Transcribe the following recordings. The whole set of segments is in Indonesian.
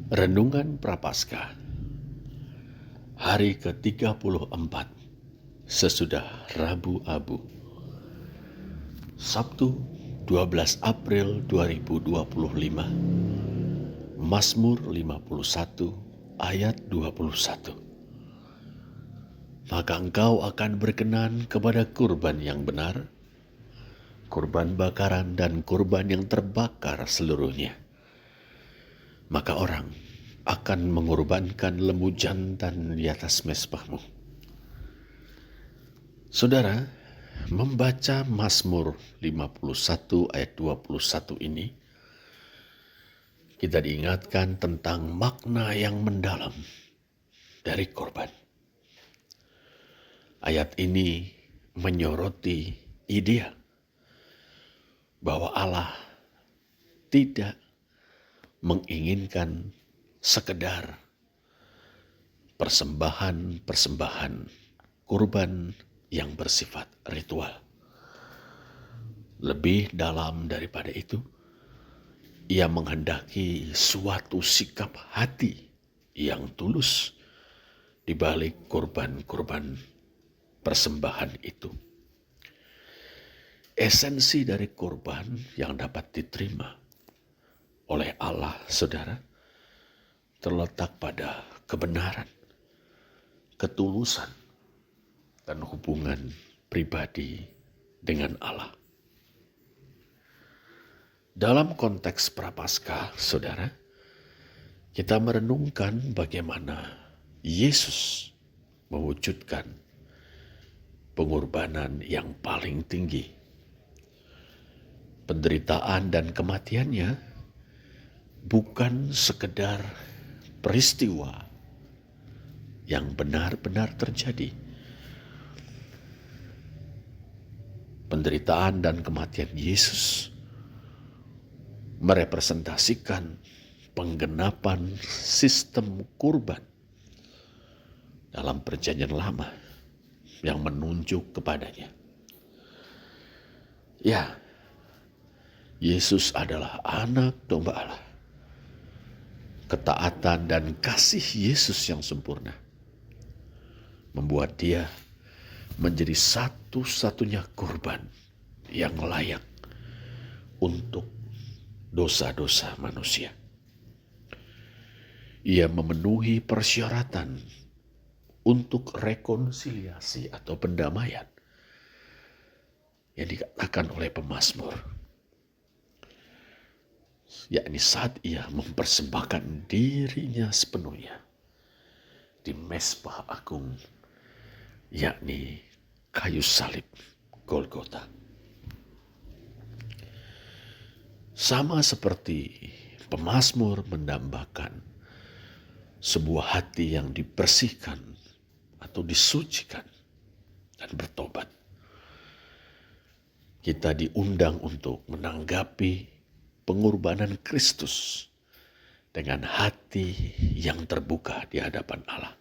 Renungan Prapaskah, hari ke-34 sesudah Rabu Abu, Sabtu 12 April 2025, Mazmur 51 ayat 21. Maka engkau akan berkenan kepada kurban yang benar, kurban bakaran dan kurban yang terbakar seluruhnya. Maka orang akan mengorbankan lembu jantan di atas mezbahmu. Saudara, membaca Mazmur 51 ayat 21 ini, kita diingatkan tentang makna yang mendalam dari korban. Ayat ini menyoroti ide bahwa Allah tidak menginginkan sekedar persembahan kurban yang bersifat ritual. Lebih dalam daripada itu, ia menghendaki suatu sikap hati yang tulus di balik kurban-kurban persembahan itu. Esensi dari kurban yang dapat diterima oleh Allah, saudara, terletak pada kebenaran, ketulusan, dan hubungan pribadi dengan Allah. Dalam konteks Prapaskah, saudara, kita merenungkan bagaimana Yesus mewujudkan pengorbanan yang paling tinggi. Penderitaan dan kematiannya bukan sekedar peristiwa yang benar-benar terjadi. Penderitaan dan kematian Yesus merepresentasikan penggenapan sistem kurban dalam Perjanjian Lama yang menunjuk kepadanya. Ya, Yesus adalah anak domba Allah. Ketaatan dan kasih Yesus yang sempurna membuat dia menjadi satu-satunya kurban yang layak untuk dosa-dosa manusia. Ia memenuhi persyaratan untuk rekonsiliasi atau pendamaian yang dikatakan oleh pemazmur, yakni saat ia mempersembahkan dirinya sepenuhnya di mezbah agung, yakni kayu salib Golgota. Sama seperti pemazmur mendambakan sebuah hati yang dibersihkan atau disucikan dan bertobat, kita diundang untuk menanggapi pengorbanan Kristus dengan hati yang terbuka di hadapan Allah.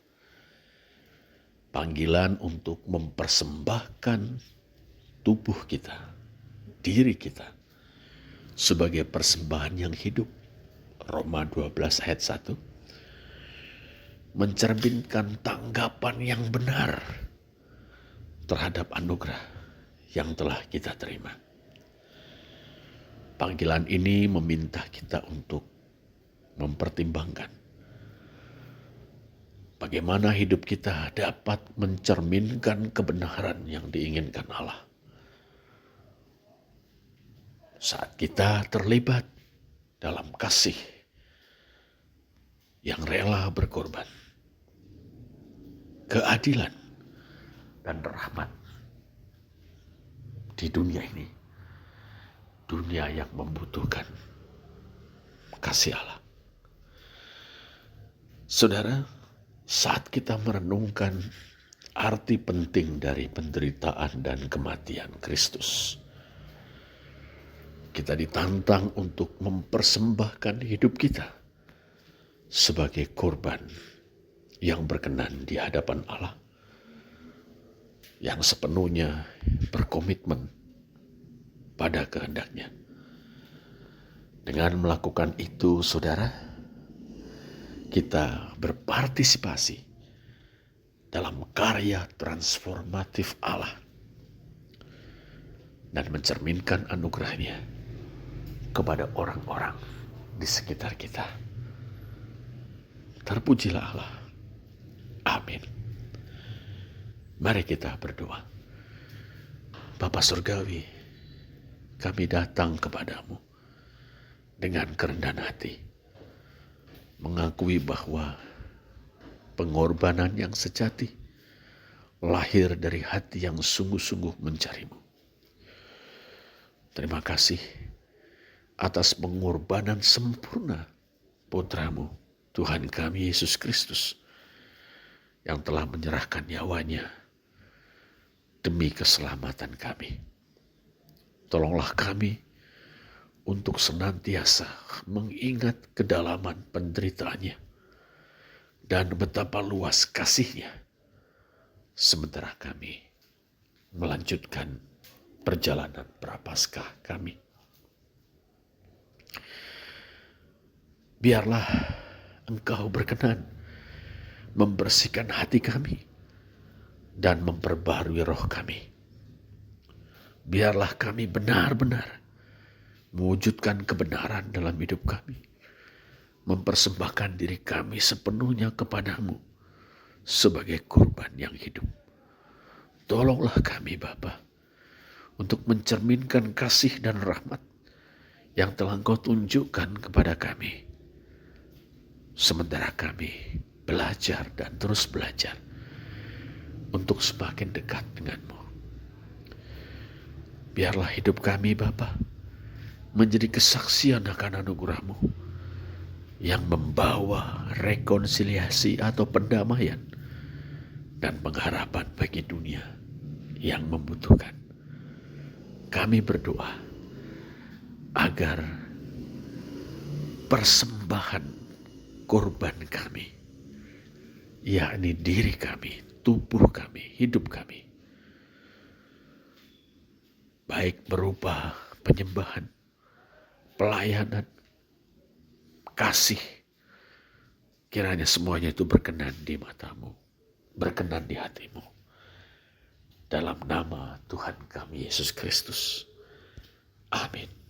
Panggilan untuk mempersembahkan tubuh kita, diri kita, sebagai persembahan yang hidup. Roma 12 ayat 1 mencerminkan tanggapan yang benar terhadap anugerah yang telah kita terima. Panggilan ini meminta kita untuk mempertimbangkan bagaimana hidup kita dapat mencerminkan kebenaran yang diinginkan Allah. Saat kita terlibat dalam kasih yang rela berkorban, keadilan dan rahmat di dunia ini, dunia yang membutuhkan kasih Allah. Saudara, saat kita merenungkan arti penting dari penderitaan dan kematian Kristus, kita ditantang untuk mempersembahkan hidup kita sebagai korban yang berkenan di hadapan Allah, yang sepenuhnya berkomitmen pada kehendaknya. Dengan melakukan itu, saudara, kita berpartisipasi dalam karya transformatif Allah dan mencerminkan anugerahnya kepada orang-orang di sekitar kita. Terpujilah Allah. Amin. Mari kita berdoa. Bapa Surgawi, kami datang kepadamu dengan kerendahan hati, mengakui bahwa pengorbanan yang sejati lahir dari hati yang sungguh-sungguh mencarimu. Terima kasih atas pengorbanan sempurna putramu, Tuhan kami Yesus Kristus, yang telah menyerahkan nyawanya demi keselamatan kami. Tolonglah kami untuk senantiasa mengingat kedalaman penderitaannya dan betapa luas kasihnya, sementara kami melanjutkan perjalanan prapaskah kami. Biarlah Engkau berkenan membersihkan hati kami dan memperbarui roh kami. Biarlah kami benar-benar mewujudkan kebenaran dalam hidup kami, mempersembahkan diri kami sepenuhnya kepadamu sebagai kurban yang hidup. Tolonglah kami Bapa untuk mencerminkan kasih dan rahmat yang telah Engkau tunjukkan kepada kami, sementara kami belajar dan terus belajar untuk semakin dekat denganmu. Biarlah hidup kami Bapa menjadi kesaksian akan anugerah-Mu yang membawa rekonsiliasi atau pendamaian dan pengharapan bagi dunia yang membutuhkan. Kami berdoa agar persembahan korban kami, yakni diri kami, tubuh kami, hidup kami, baik berupa penyembahan, pelayanan, kasih, kiranya semuanya itu berkenan di matamu, berkenan di hatimu. Dalam nama Tuhan kami Yesus Kristus. Amin.